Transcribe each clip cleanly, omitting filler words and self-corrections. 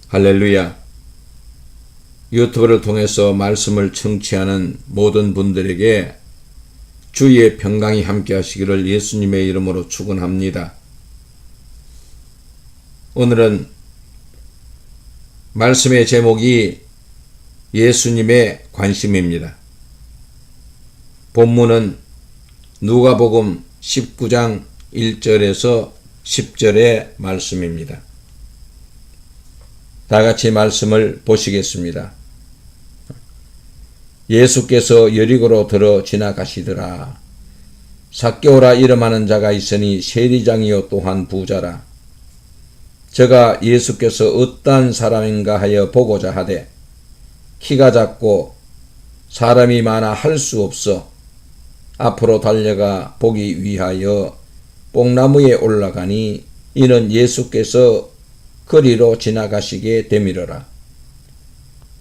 할렐루야. 유튜브를 통해서 말씀을 청취하는 모든 분들에게 주의 평강이 함께 하시기를 예수님의 이름으로 축원합니다. 오늘은 말씀의 제목이 예수님의 관심입니다. 본문은 누가복음 19장 1절에서 10절의 말씀입니다. 다 같이 말씀을 보시겠습니다. 예수께서 여리고로 들어 지나가시더라. 삭개오라 이름하는 자가 있으니 세리장이요 또한 부자라. 저가 예수께서 어떠한 사람인가 하여 보고자 하되 키가 작고 사람이 많아 할 수 없어 앞으로 달려가 보기 위하여 뽕나무에 올라가니 이는 예수께서 거리로 지나가시게 되밀어라.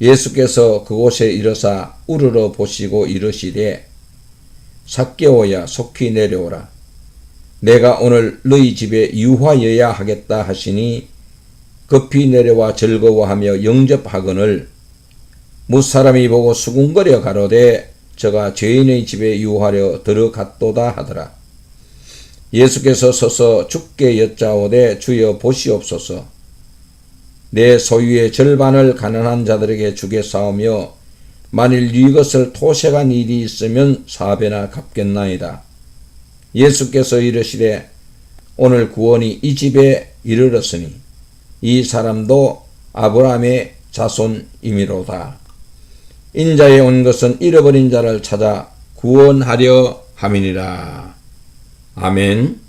예수께서 그곳에 이르사 우러러 보시고 이르시되 삭개오야 속히 내려오라. 내가 오늘 너희 집에 유하여야 하겠다 하시니 급히 내려와 즐거워하며 영접하거늘 무사람이 보고 수군거려 가로되 저가 죄인의 집에 유하려 들어갔도다 하더라. 예수께서 서서 주께 여짜오되 주여 보시옵소서. 내 소유의 절반을 가난한 자들에게 주겠사오며 만일 이것을 토색한 일이 있으면 4배나 갚겠나이다. 예수께서 이르시되 오늘 구원이 이 집에 이르렀으니 이 사람도 아브라함의 자손이미로다. 인자에 온 것은 잃어버린 자를 찾아 구원하려 함이니라. 아멘.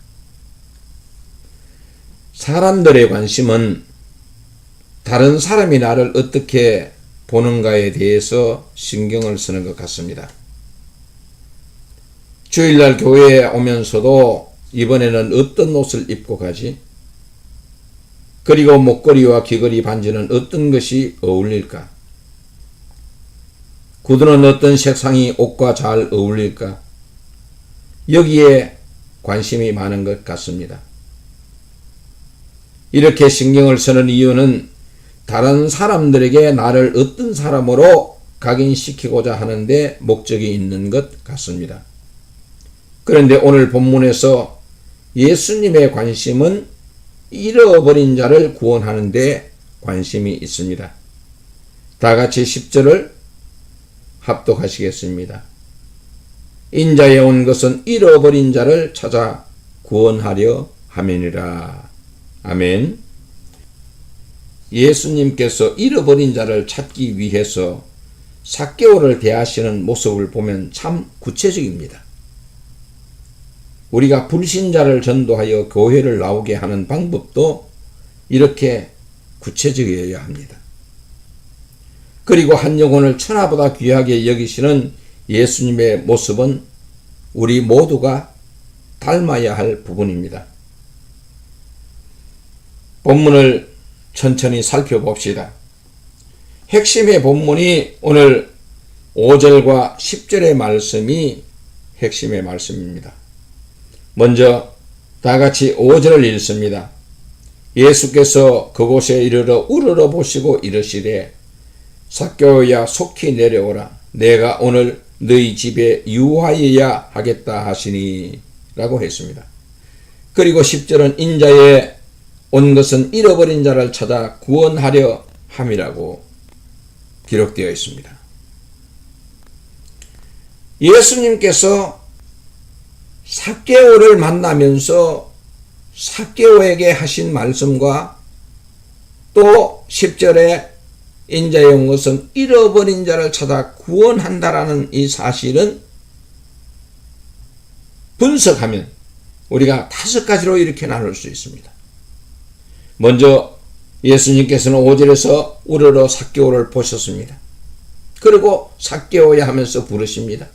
사람들의 관심은 다른 사람이 나를 어떻게 보는가에 대해서 신경을 쓰는 것 같습니다. 주일날 교회에 오면서도 이번에는 어떤 옷을 입고 가지? 그리고 목걸이와 귀걸이 반지는 어떤 것이 어울릴까? 구두는 어떤 색상이 옷과 잘 어울릴까? 여기에 관심이 많은 것 같습니다. 이렇게 신경을 쓰는 이유는 다른 사람들에게 나를 어떤 사람으로 각인시키고자 하는데 목적이 있는 것 같습니다. 그런데 오늘 본문에서 예수님의 관심은 잃어버린 자를 구원하는 데 관심이 있습니다. 다 같이 10절을 합독하시겠습니다. 인자에 온 것은 잃어버린 자를 찾아 구원하려 함이니라. 아멘. 예수님께서 잃어버린 자를 찾기 위해서 삭개오를 대하시는 모습을 보면 참 구체적입니다. 우리가 불신자를 전도하여 교회를 나오게 하는 방법도 이렇게 구체적이어야 합니다. 그리고 한 영혼을 천하보다 귀하게 여기시는 예수님의 모습은 우리 모두가 닮아야 할 부분입니다. 본문을 천천히 살펴봅시다. 핵심의 본문이 오늘 5절과 10절의 말씀이 핵심의 말씀입니다. 먼저 다 같이 5절을 읽습니다. 예수께서 그곳에 이르러 우러러 보시고 이르시되 삭개오야 속히 내려오라. 내가 오늘 너희 집에 유하여야 하겠다 하시니 라고 했습니다. 그리고 10절은 인자에 온 것은 잃어버린 자를 찾아 구원하려 함이라고 기록되어 있습니다. 예수님께서 삭개오를 만나면서 삭개오에게 하신 말씀과 또 10절에 인자에 온 것은 잃어버린 자를 찾아 구원한다라는 이 사실은 분석하면 우리가 5가지로 이렇게 나눌 수 있습니다. 먼저 예수님께서는 5절에서 우러러 삭개오를 보셨습니다. 그리고 삭개오야 하면서 부르십니다.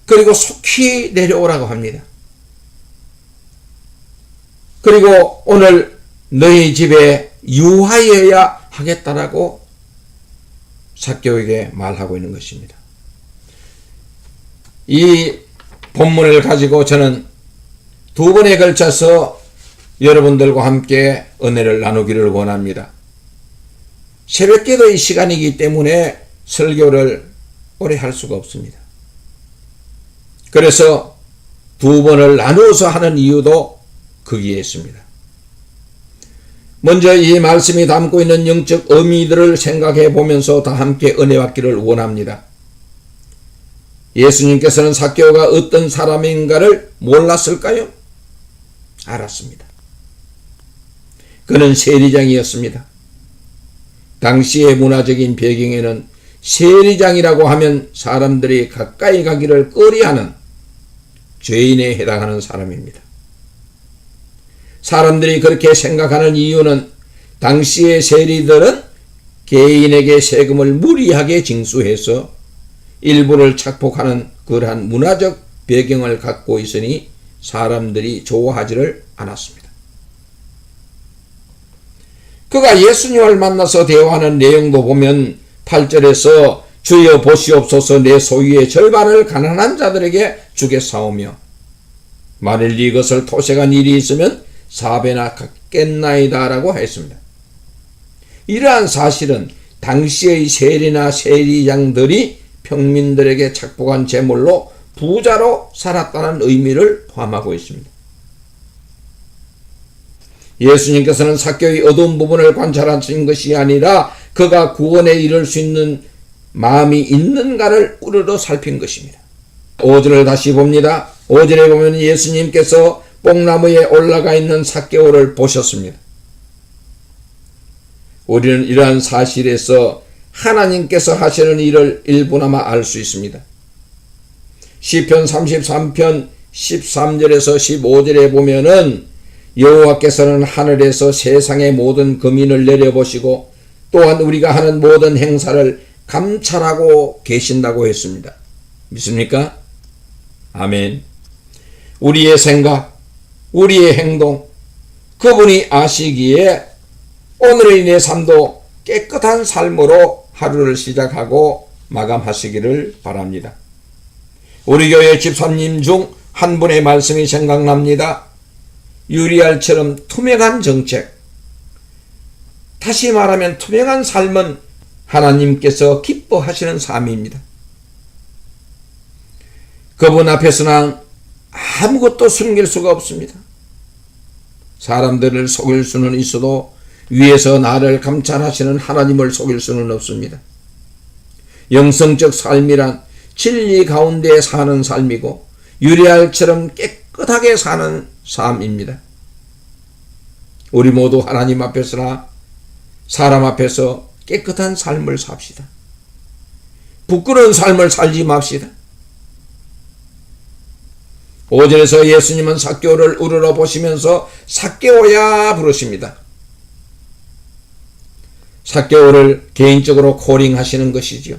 그리고 속히 내려오라고 합니다. 그리고 오늘 너희 집에 유하여야 하겠다라고 삭개오에게 말하고 있는 것입니다. 이 본문을 가지고 저는 두 번에 걸쳐서 여러분들과 함께 은혜를 나누기를 원합니다. 새벽기도의 시간이기 때문에 설교를 오래 할 수가 없습니다. 그래서 두 번을 나누어서 하는 이유도 거기에 있습니다. 먼저 이 말씀이 담고 있는 영적 의미들을 생각해 보면서 다 함께 은혜 받기를 원합니다. 예수님께서는 삭개오가 어떤 사람인가를 몰랐을까요? 알았습니다. 그는 세리장이었습니다. 당시의 문화적인 배경에는 세리장이라고 하면 사람들이 가까이 가기를 꺼려하는 죄인에 해당하는 사람입니다. 사람들이 그렇게 생각하는 이유는 당시의 세리들은 개인에게 세금을 무리하게 징수해서 일부를 착복하는 그러한 문화적 배경을 갖고 있으니 사람들이 좋아하지를 않았습니다. 그가 예수님을 만나서 대화하는 내용도 보면 8절에서 주여 보시옵소서 내 소유의 절반을 가난한 자들에게 주겠사오며 만일 이것을 토색한 일이 있으면 4배나 갚겠나이다 라고 했습니다. 이러한 사실은 당시의 세리나 세리장들이 평민들에게 착복한 재물로 부자로 살았다는 의미를 포함하고 있습니다. 예수님께서는 삭개오의 어두운 부분을 관찰하신 것이 아니라 그가 구원에 이를 수 있는 마음이 있는가를 우러러 살핀 것입니다. 5절을 다시 봅니다. 5절에 보면 예수님께서 뽕나무에 올라가 있는 삭개오를 보셨습니다. 우리는 이러한 사실에서 하나님께서 하시는 일을 일부나마 알 수 있습니다. 시편 33편 13절에서 15절에 보면은 여호와께서는 하늘에서 세상의 모든 거민을 내려보시고 또한 우리가 하는 모든 행사를 감찰하고 계신다고 했습니다. 믿습니까? 아멘. 우리의 생각, 우리의 행동, 그분이 아시기에 오늘의 내 삶도 깨끗한 삶으로 하루를 시작하고 마감하시기를 바랍니다. 우리 교회 집사님 중 한 분의 말씀이 생각납니다. 유리알처럼 투명한 정책, 다시 말하면 투명한 삶은 하나님께서 기뻐하시는 삶입니다. 그분 앞에서는 아무것도 숨길 수가 없습니다. 사람들을 속일 수는 있어도 위에서 나를 감찰하시는 하나님을 속일 수는 없습니다. 영성적 삶이란 진리 가운데 사는 삶이고 유리알처럼 깨끗하게 사는 삶입니다. 우리 모두 하나님 앞에서나 사람 앞에서 깨끗한 삶을 삽시다. 부끄러운 삶을 살지 맙시다. 5절에서 예수님은 삭개오를 우러러 보시면서 삭개오야 부르십니다. 삭개오를 개인적으로 코링하시는 것이지요.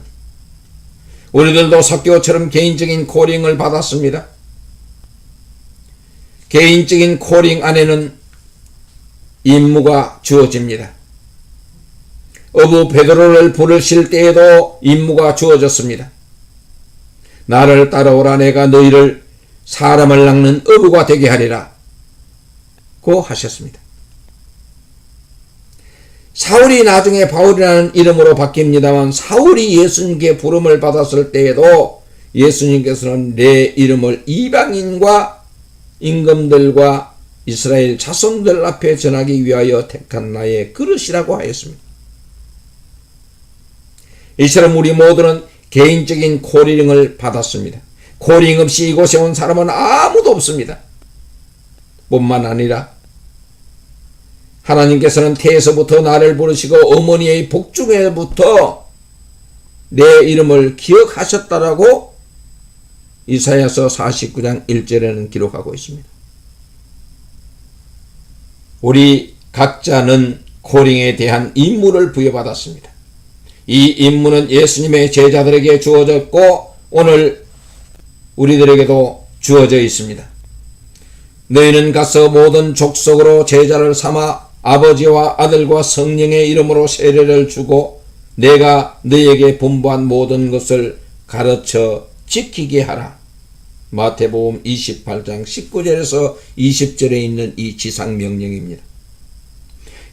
우리들도 삭개오처럼 개인적인 코링을 받았습니다. 개인적인 코링 안에는 임무가 주어집니다. 어부 베드로를 부르실 때에도 임무가 주어졌습니다. 나를 따라오라 내가 너희를 사람을 낚는 어부가 되게 하리라 고 하셨습니다. 사울이 나중에 바울이라는 이름으로 바뀝니다만 사울이 예수님께 부름을 받았을 때에도 예수님께서는 내 이름을 이방인과 임금들과 이스라엘 자손들 앞에 전하기 위하여 택한 나의 그릇이라고 하였습니다. 이처럼 우리 모두는 개인적인 코링을 받았습니다. 코링 없이 이곳에 온 사람은 아무도 없습니다. 뿐만 아니라 하나님께서는 태에서부터 나를 부르시고 어머니의 복중에부터 내 이름을 기억하셨다라고 이사야서 49장 1절에는 기록하고 있습니다. 우리 각자는 코링에 대한 임무를 부여받았습니다. 이 임무는 예수님의 제자들에게 주어졌고 오늘 우리들에게도 주어져 있습니다. 너희는 가서 모든 족속으로 제자를 삼아 아버지와 아들과 성령의 이름으로 세례를 주고 내가 너희에게 분부한 모든 것을 가르쳐 지키게 하라. 마태복음 28장 19절에서 20절에 있는 이 지상명령입니다.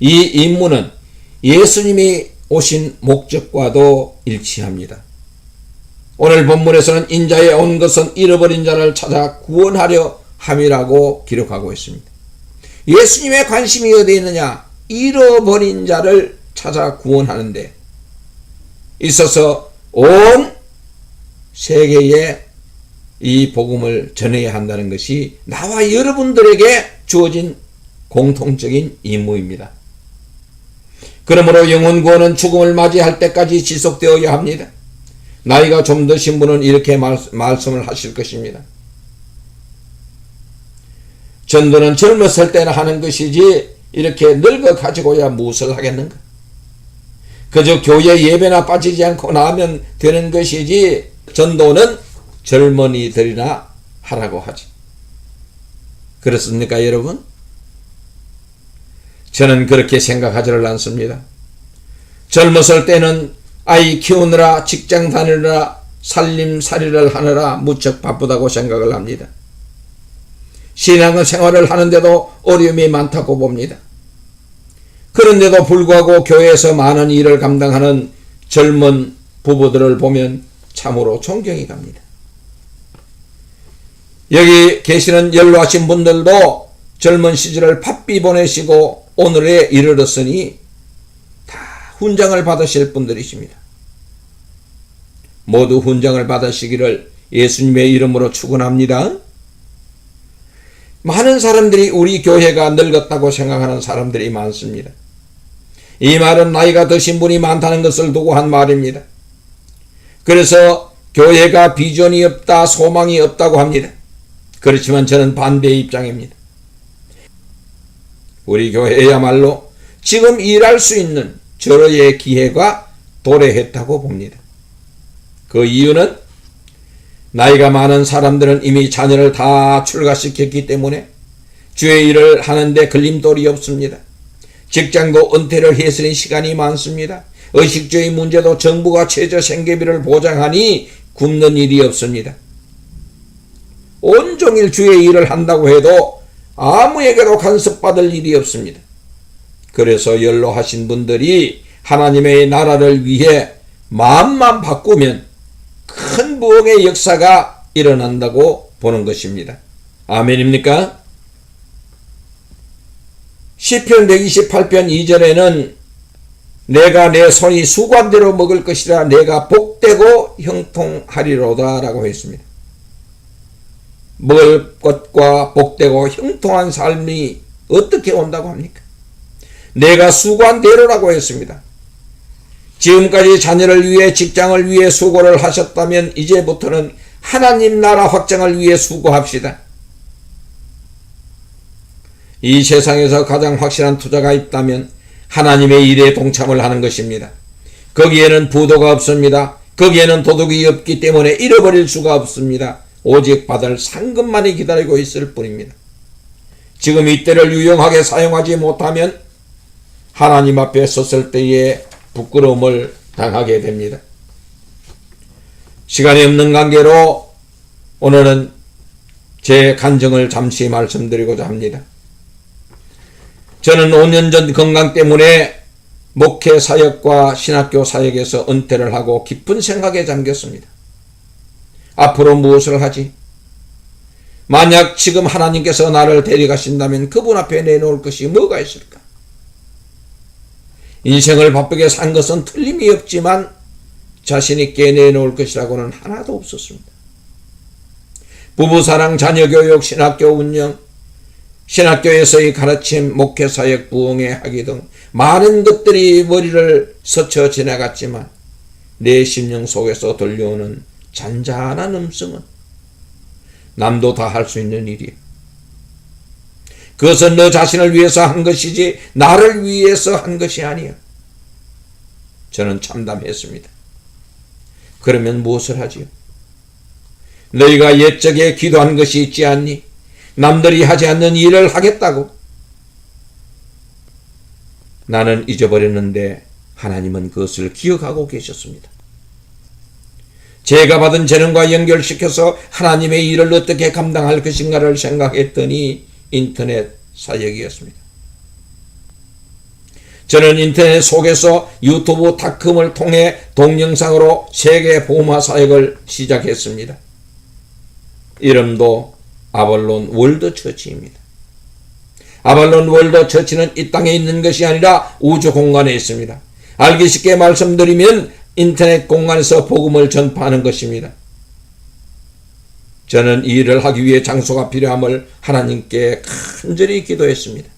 이 임무는 예수님이 오신 목적과도 일치합니다. 오늘 본문에서는 인자에 온 것은 잃어버린 자를 찾아 구원하려 함이라고 기록하고 있습니다. 예수님의 관심이 어디에 있느냐? 잃어버린 자를 찾아 구원하는 데 있어서 온 세계에 이 복음을 전해야 한다는 것이 나와 여러분들에게 주어진 공통적인 임무입니다. 그러므로 영혼 구원은 죽음을 맞이할 때까지 지속되어야 합니다. 나이가 좀 드신 분은 이렇게 말씀을 하실 것입니다. 전도는 젊었을 때나 하는 것이지 이렇게 늙어 가지고야 무엇을 하겠는가? 그저 교회 예배나 빠지지 않고 나면 되는 것이지 전도는 젊은이들이나 하라고 하지. 그렇습니까, 여러분? 저는 그렇게 생각하지를 않습니다. 젊었을 때는 아이 키우느라 직장 다니느라 살림살이를 하느라 무척 바쁘다고 생각을 합니다. 신앙생활을 하는데도 어려움이 많다고 봅니다. 그런데도 불구하고 교회에서 많은 일을 감당하는 젊은 부부들을 보면 참으로 존경이 갑니다. 여기 계시는 연로하신 분들도 젊은 시절을 바삐 보내시고 오늘에 이르렀으니 다 훈장을 받으실 분들이십니다. 모두 훈장을 받으시기를 예수님의 이름으로 축원합니다. 많은 사람들이 우리 교회가 늙었다고 생각하는 사람들이 많습니다. 이 말은 나이가 드신 분이 많다는 것을 두고 한 말입니다. 그래서 교회가 비전이 없다, 소망이 없다고 합니다. 그렇지만 저는 반대의 입장입니다. 우리 교회야말로 지금 일할 수 있는 절호의 기회가 도래했다고 봅니다. 그 이유는 나이가 많은 사람들은 이미 자녀를 다 출가시켰기 때문에 주의 일을 하는데 걸림돌이 없습니다. 직장도 은퇴를 해서는 시간이 많습니다. 의식주의 문제도 정부가 최저 생계비를 보장하니 굶는 일이 없습니다. 온종일 주의 일을 한다고 해도 아무에게도 간섭받을 일이 없습니다. 그래서 연로하신 분들이 하나님의 나라를 위해 마음만 바꾸면 큰 부흥의 역사가 일어난다고 보는 것입니다. 아멘입니까? 시편 128편 2절에는 내가 내 손이 수관대로 먹을 것이라 내가 복되고 형통하리로다 라고 했습니다. 먹을 것과 복되고 형통한 삶이 어떻게 온다고 합니까? 내가 수관대로라고 했습니다. 지금까지 자녀를 위해 직장을 위해 수고를 하셨다면 이제부터는 하나님 나라 확장을 위해 수고합시다. 이 세상에서 가장 확실한 투자가 있다면 하나님의 일에 동참을 하는 것입니다. 거기에는 부도가 없습니다. 거기에는 도둑이 없기 때문에 잃어버릴 수가 없습니다. 오직 받을 상급만이 기다리고 있을 뿐입니다. 지금 이때를 유용하게 사용하지 못하면 하나님 앞에 섰을 때에 부끄러움을 당하게 됩니다. 시간이 없는 관계로 오늘은 제 간증을 잠시 말씀드리고자 합니다. 저는 5년 전 건강 때문에 목회 사역과 신학교 사역에서 은퇴를 하고 깊은 생각에 잠겼습니다. 앞으로 무엇을 하지? 만약 지금 하나님께서 나를 데려가신다면 그분 앞에 내놓을 것이 뭐가 있을까? 인생을 바쁘게 산 것은 틀림이 없지만 자신있게 내놓을 것이라고는 하나도 없었습니다. 부부사랑, 자녀교육, 신학교 운영, 신학교에서의 가르침, 목회사역, 부흥회 하기 등 많은 것들이 머리를 스쳐 지나갔지만 내 심령 속에서 들려오는 잔잔한 음성은 남도 다 할 수 있는 일이야. 그것은 너 자신을 위해서 한 것이지 나를 위해서 한 것이 아니야. 저는 참담했습니다. 그러면 무엇을 하지요? 너희가 옛적에 기도한 것이 있지 않니? 남들이 하지 않는 일을 하겠다고. 나는 잊어버렸는데 하나님은 그것을 기억하고 계셨습니다. 제가 받은 재능과 연결시켜서 하나님의 일을 어떻게 감당할 것인가를 생각했더니 인터넷 사역이었습니다. 저는 인터넷 속에서 유튜브닷컴을 통해 동영상으로 세계 복음화 사역을 시작했습니다. 이름도 아발론 월드 처치입니다. 아발론 월드 처치는 이 땅에 있는 것이 아니라 우주 공간에 있습니다. 알기 쉽게 말씀드리면 인터넷 공간에서 복음을 전파하는 것입니다. 저는 이 일을 하기 위해 장소가 필요함을 하나님께 간절히 기도했습니다.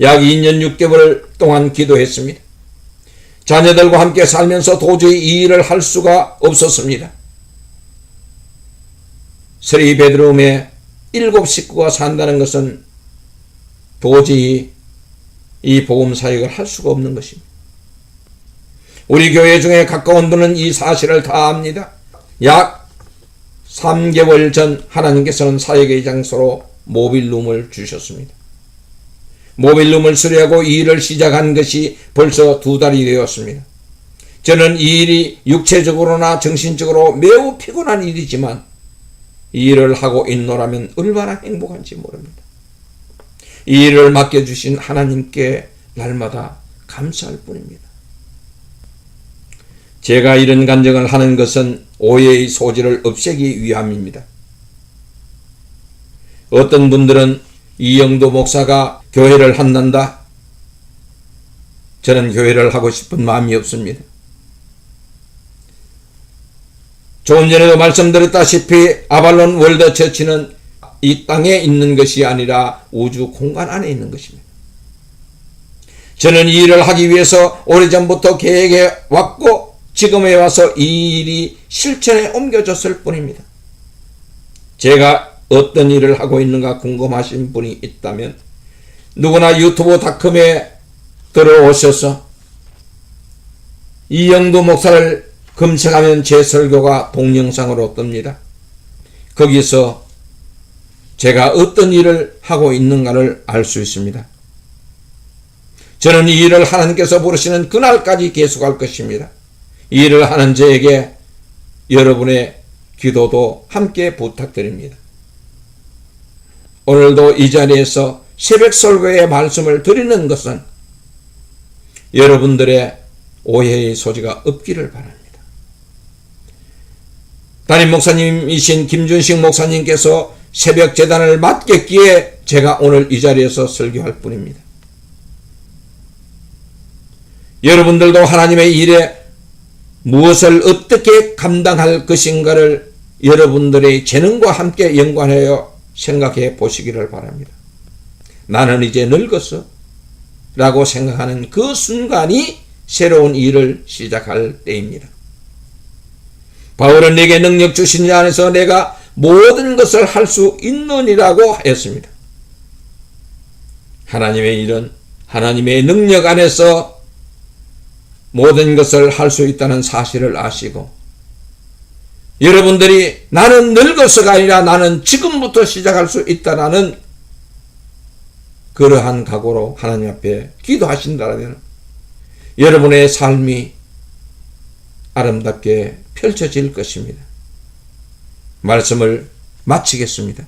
약 2년 6개월 동안 기도했습니다. 자녀들과 함께 살면서 도저히 이 일을 할 수가 없었습니다. 3베드룸에 7 식구가 산다는 것은 도저히 이 복음 사역을 할 수가 없는 것입니다. 우리 교회 중에 가까운 분은 이 사실을 다 압니다. 약 3개월 전 하나님께서는 사역의 장소로 모빌룸을 주셨습니다. 모빌룸을 수리하고 이 일을 시작한 것이 벌써 2달이 되었습니다. 저는 이 일이 육체적으로나 정신적으로 매우 피곤한 일이지만 이 일을 하고 있노라면 얼마나 행복한지 모릅니다. 이 일을 맡겨주신 하나님께 날마다 감사할 뿐입니다. 제가 이런 간증을 하는 것은 오해의 소지를 없애기 위함입니다. 어떤 분들은 이영도 목사가 교회를 한단다. 저는 교회를 하고 싶은 마음이 없습니다. 조금 전에도 말씀드렸다시피 아발론 월드 처치는 이 땅에 있는 것이 아니라 우주 공간 안에 있는 것입니다. 저는 이 일을 하기 위해서 오래전부터 계획해 왔고 지금에 와서 이 일이 실천에 옮겨졌을 뿐입니다. 제가 어떤 일을 하고 있는가 궁금하신 분이 있다면 누구나 유튜브닷컴에 들어오셔서 이영도 목사를 검색하면 제 설교가 동영상으로 뜹니다. 거기서 제가 어떤 일을 하고 있는가를 알 수 있습니다. 저는 이 일을 하나님께서 부르시는 그날까지 계속할 것입니다. 이 일을 하는 저에게 여러분의 기도도 함께 부탁드립니다. 오늘도 이 자리에서 새벽 설교의 말씀을 드리는 것은 여러분들의 오해의 소지가 없기를 바랍니다. 담임 목사님이신 김준식 목사님께서 새벽 재단을 맡겼기에 제가 오늘 이 자리에서 설교할 뿐입니다. 여러분들도 하나님의 일에 무엇을 어떻게 감당할 것인가를 여러분들의 재능과 함께 연관하여 생각해 보시기를 바랍니다. 나는 이제 늙었어 라고 생각하는 그 순간이 새로운 일을 시작할 때입니다. 바울은 내게 능력 주신 자 안에서 내가 모든 것을 할 수 있느니라고 하였습니다. 하나님의 일은 하나님의 능력 안에서 모든 것을 할 수 있다는 사실을 아시고 여러분들이 나는 늙어서가 아니라 나는 지금부터 시작할 수 있다라는 그러한 각오로 하나님 앞에 기도하신다면 여러분의 삶이 아름답게 펼쳐질 것입니다. 말씀을 마치겠습니다.